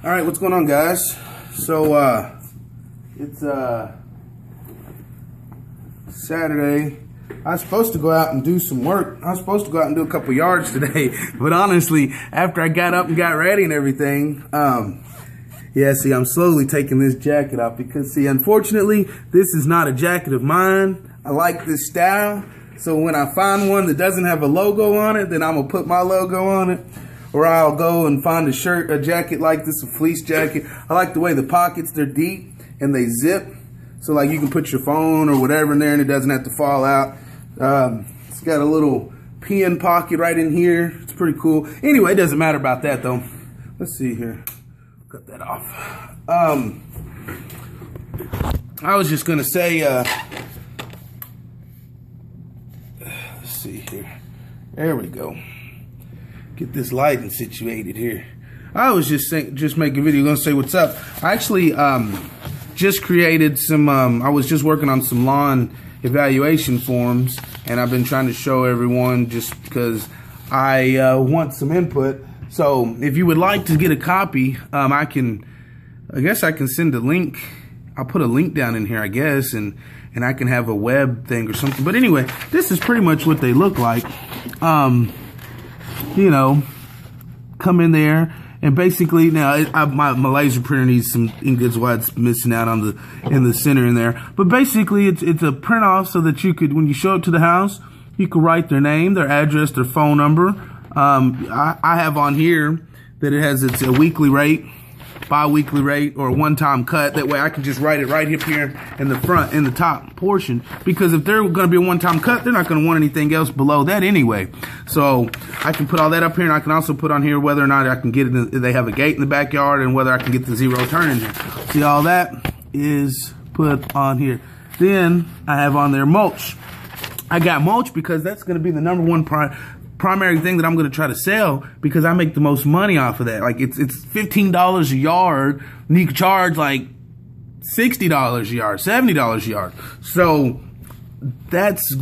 All right, what's going on, guys? So it's Saturday. I was supposed to go out and do some work. I was supposed to go out and do a couple yards today, but honestly, after I got up and got ready and everything, yeah, see, I'm slowly taking this jacket off because, see, unfortunately, this is not a jacket of mine. I like this style, so when I find one that doesn't have a logo on it, then I'm gonna put my logo on it. Or I'll go and find a jacket like this, a fleece jacket. I like the way the pockets, they're deep and they zip. So like you can put your phone or whatever in there and it doesn't have to fall out. It's got a little pen pocket right in here. It's pretty cool. Anyway, it doesn't matter about that though. Let's see here. Cut that off. I was just gonna say, let's see here. There we go. Get this lighting situated here. I was just making a video, gonna say what's up. I actually just created some, I was just working on some lawn evaluation forms, and I've been trying to show everyone just because I want some input. So if you would like to get a copy, I guess I can send a link. I'll put a link down in here, I guess, and I can have a web thing or something. But anyway, this is pretty much what they look like. You know, come in there and basically now my laser printer needs some ink, that's why it's missing out on in the center in there. But basically it's a print off so that you could, when you show up to the house, you could write their name, their address, their phone number. I have on here that it has a weekly rate, bi-weekly rate, or a one-time cut. That way I can just write it right up here in the front, in the top portion. Because if they're going to be a one-time cut, they're not going to want anything else below that anyway. So I can put all that up here, and I can also put on here whether or not I can get it. They have a gate in the backyard, and whether I can get the zero turn in here. See, all that is put on here. Then I have on there mulch. I got mulch because that's going to be the number one primary thing that I'm going to try to sell, because I make the most money off of that. Like it's $15 a yard, and you can charge like $60 a yard, $70 a yard. So that's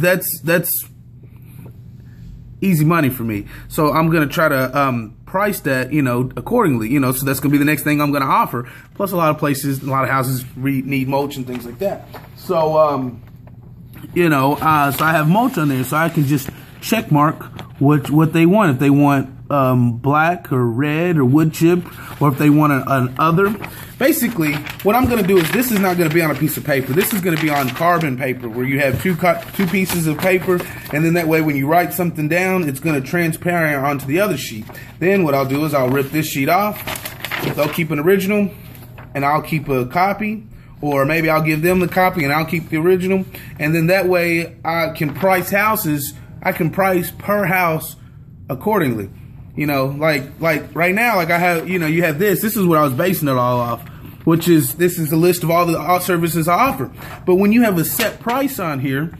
easy money for me. So I'm going to try to price that, you know, accordingly, you know, so that's going to be the next thing I'm going to offer. Plus a lot of places, a lot of houses need mulch and things like that. So you know, so I have mulch on there, so I can just check mark what they want. If they want black or red or wood chip, or if they want an other. Basically, what I'm going to do is, this is not going to be on a piece of paper. This is going to be on carbon paper, where you have two pieces of paper, and then that way when you write something down, it's going to transparent onto the other sheet. Then what I'll do is I'll rip this sheet off. They'll keep an original, and I'll keep a copy. Or maybe I'll give them the copy and I'll keep the original. And then that way I can price houses. I can price per house accordingly. You know, like right now, like I have, you know, you have this. This is what I was basing it all off, which is, this is a list of all the services I offer. But when you have a set price on here,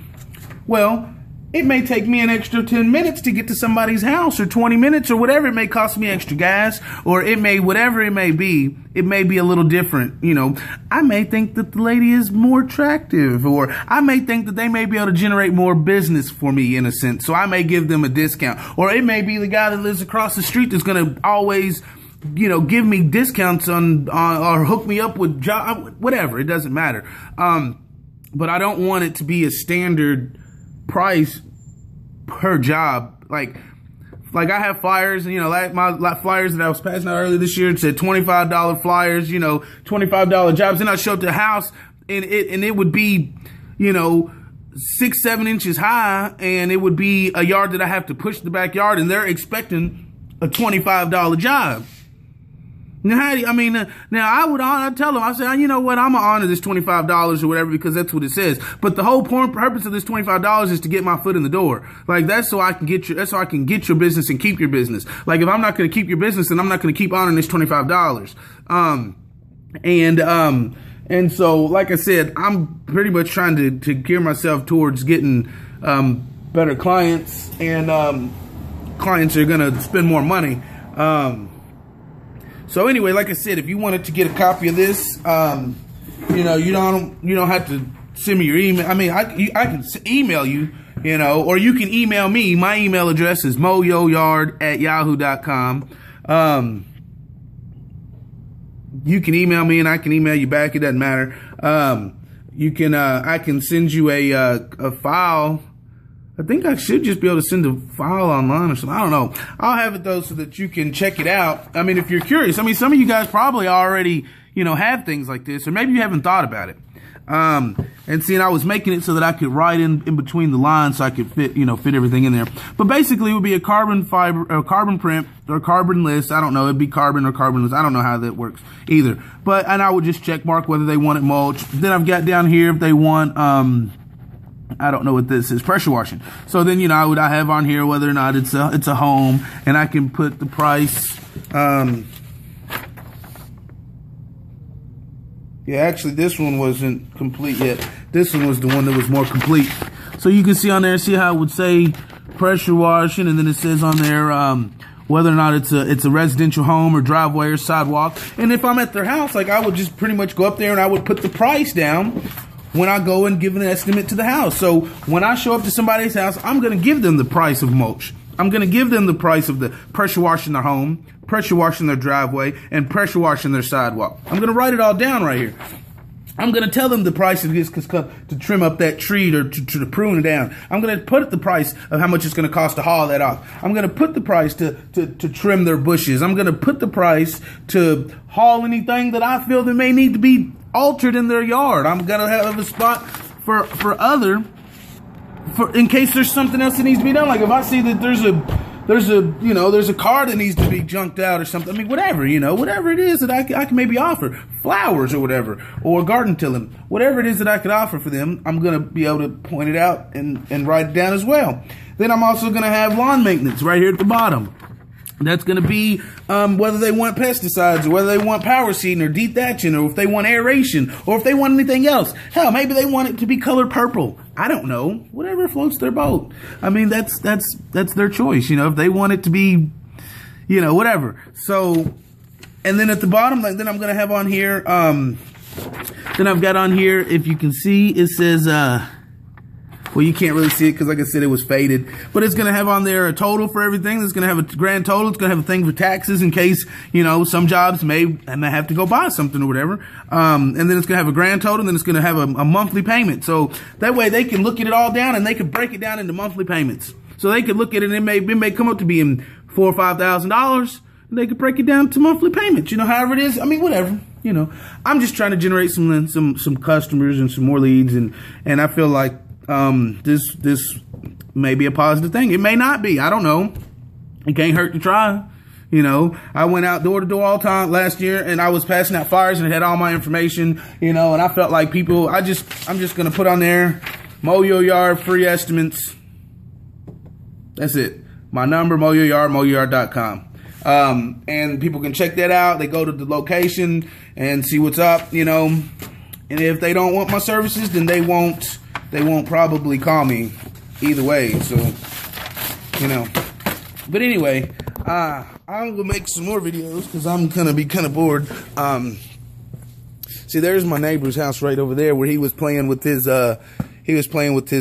well, it may take me an extra 10 minutes to get to somebody's house, or 20 minutes, or whatever. It may cost me extra gas, or it may, whatever it may be a little different. You know, I may think that the lady is more attractive, or I may think that they may be able to generate more business for me in a sense. So I may give them a discount, or it may be the guy that lives across the street that's going to always, you know, give me discounts on or hook me up with job, whatever. It doesn't matter. But I don't want it to be a standard price per job. Like I have flyers, and you know, like my flyers that I was passing out earlier this year, it said $25 flyers, you know, $25 jobs. Then I showed up to the house, and it would be, you know, 6-7 inches high, and it would be a yard that I have to push the backyard, and they're expecting a $25 job. Now, I'd tell them, I say, you know what, I'm gonna honor this $25 or whatever, because that's what it says. But the whole purpose of this $25 is to get my foot in the door. Like, that's so I can get your business and keep your business. Like, if I'm not gonna keep your business, then I'm not gonna keep honoring this $25. And so, like I said, I'm pretty much trying to gear myself towards getting better clients, and clients are gonna spend more money. So anyway, like I said, if you wanted to get a copy of this, you know, you don't have to send me your email. I mean, I can email you, you know, or you can email me. My email address is moyoyard@yahoo.com. you can email me and I can email you back. It doesn't matter. You can, I can send you a file. I think I should just be able to send a file online or something. I don't know. I'll have it though so that you can check it out. I mean, if you're curious, I mean, some of you guys probably already, you know, have things like this, or maybe you haven't thought about it. And see, and I was making it so that I could write in between the lines so I could fit, you know, fit everything in there. But basically it would be a carbon fiber, or carbon print, or carbonless. I don't know. It'd be carbon or carbonless. I don't know how that works either. But, and I would just check mark whether they want it mulch. Then I've got down here if they want, I don't know what this is, pressure washing. So then, you know, I have on here whether or not it's a home, and I can put the price, yeah, actually, this one wasn't complete yet. This one was the one that was more complete. So you can see on there, see how it would say pressure washing, and then it says on there whether or not it's a residential home or driveway or sidewalk. And if I'm at their house, like, I would just pretty much go up there and I would put the price down when I go and give an estimate to the house. So when I show up to somebody's house, I'm going to give them the price of mulch. I'm going to give them the price of the pressure washing their home, pressure washing their driveway, and pressure washing their sidewalk. I'm going to write it all down right here. I'm going to tell them the price it is to trim up that tree or to prune it down. I'm going to put the price of how much it's going to cost to haul that off. I'm going to put the price to trim their bushes. I'm going to put the price to haul anything that I feel that may need to be altered in their yard. I'm going to have a spot for in case there's something else that needs to be done. Like if I see that there's a car that needs to be junked out or something. I mean, whatever, you know, whatever it is that I can maybe offer, flowers or whatever, or garden tilling, whatever it is that I could offer for them, I'm going to be able to point it out and write it down as well. Then I'm also going to have lawn maintenance right here at the bottom. That's going to be whether they want pesticides or whether they want power seeding or dethatching or if they want aeration or if they want anything else. Hell, maybe they want it to be colored purple. I don't know. Whatever floats their boat. I mean, that's their choice. You know, if they want it to be, you know, whatever. So, and then at the bottom, then I'm going to have on here, then I've got on here, if you can see, it says, well, you can't really see it because, like I said, it was faded. But it's going to have on there a total for everything. It's going to have a grand total. It's going to have a thing for taxes in case, you know, some jobs may have to go buy something or whatever. And then it's going to have a grand total. And then it's going to have a monthly payment. So that way they can look at it all down and they can break it down into monthly payments. So they could look at it and it may come up to being $4,000 or $5,000. And they could break it down to monthly payments. You know, however it is. I mean, whatever. You know, I'm just trying to generate some customers and some more leads. And I feel like this may be a positive thing. It may not be. I don't know. It can't hurt to try. You know, I went out door to door all time last year and I was passing out flyers and it had all my information, you know, and I felt like people, I'm just going to put on there, mow your yard, free estimates. That's it. My number, mow your yard, mowyard.com. And people can check that out. They go to the location and see what's up, you know, and if they don't want my services, then they won't probably call me either way. So, you know, but anyway, I'm gonna make some more videos because I'm gonna be kind of bored. See, there's my neighbor's house right over there where he was playing with his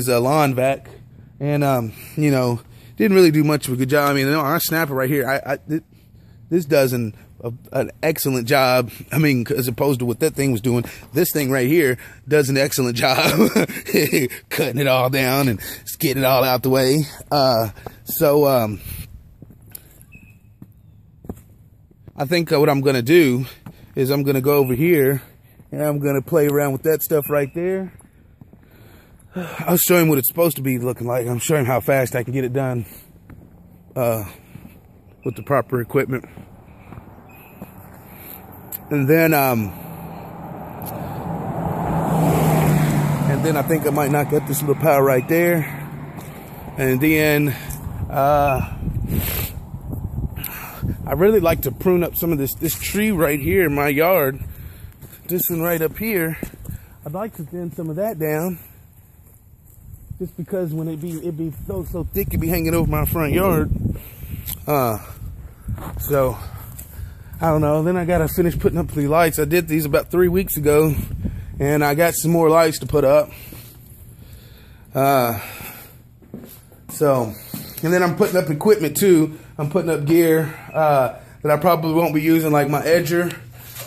lawn vac, and you know, didn't really do much of a good job. I mean, our snapper right here, this does an excellent job. I mean, as opposed to what that thing was doing, this thing right here does an excellent job cutting it all down and getting it all out the way. I think what I'm going to do is I'm going to go over here and I'm going to play around with that stuff right there. I'll show him what it's supposed to be looking like. I'm showing him how fast I can get it done with the proper equipment. And then I think I might knock out this little pile right there. And then I really like to prune up some of this tree right here in my yard. This one right up here. I'd like to thin some of that down. Just because when it'd be so thick, it'd be hanging over my front yard. So I don't know. Then I gotta finish putting up the lights. I did these about 3 weeks ago, and I got some more lights to put up. So, and then I'm putting up equipment too. I'm putting up gear that I probably won't be using, like my edger.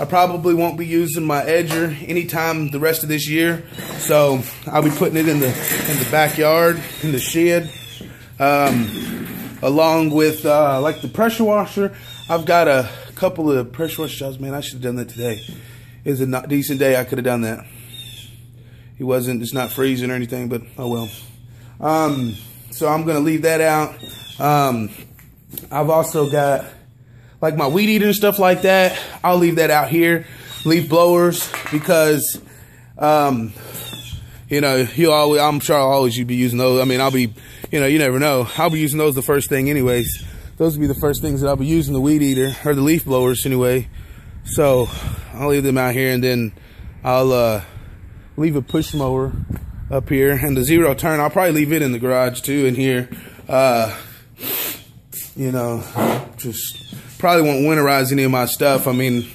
I probably won't be using my edger anytime the rest of this year, so I'll be putting it in the backyard, in the shed, along with like the pressure washer. I've got a couple of pressure washer jobs. Man, I should have done that today. It's a decent day. I could have done that. It's not freezing or anything, but oh well. So I'm gonna leave that out. I've also got like my weed eater and stuff like that. I'll leave that out here. Leaf blowers, because you know, I'm sure I'll always be using those. I mean, I'll be, you know, you never know. I'll be using those the first thing anyways. Those will be the first things that I'll be using, the weed eater or the leaf blowers anyway. So I'll leave them out here, and then I'll leave a push mower up here, and the zero turn, I'll probably leave it in the garage too, in here. You know, just probably won't winterize any of my stuff. I mean,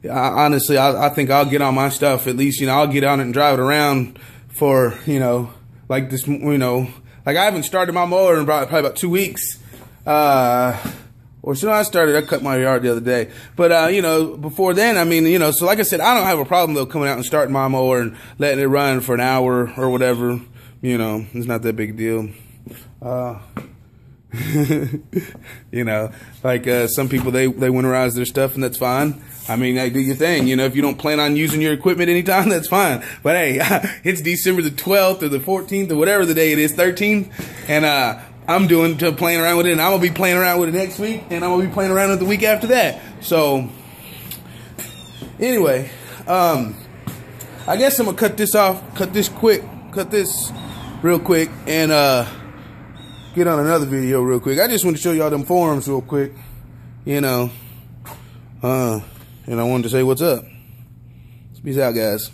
honestly, I think I'll get on my stuff, at least, you know, I'll get on it and drive it around for, you know, like this, you know, like I haven't started my mower in probably about 2 weeks. Or so I cut my yard the other day. But, you know, before then, I mean, you know, so like I said, I don't have a problem though coming out and starting my mower and letting it run for an hour or whatever. You know, it's not that big a deal. You know, like, some people, they winterize their stuff, and that's fine. I mean, they do your thing. You know, if you don't plan on using your equipment anytime, that's fine. But hey, it's December the 12th or the 14th or whatever the day it is, 13th. And, I'm playing around with it, and I'm gonna be playing around with it next week, and I'm gonna be playing around with it the week after that. So, anyway, I guess I'm gonna cut this real quick, and get on another video real quick. I just want to show y'all them forums real quick, you know, and I wanted to say what's up. Peace out, guys.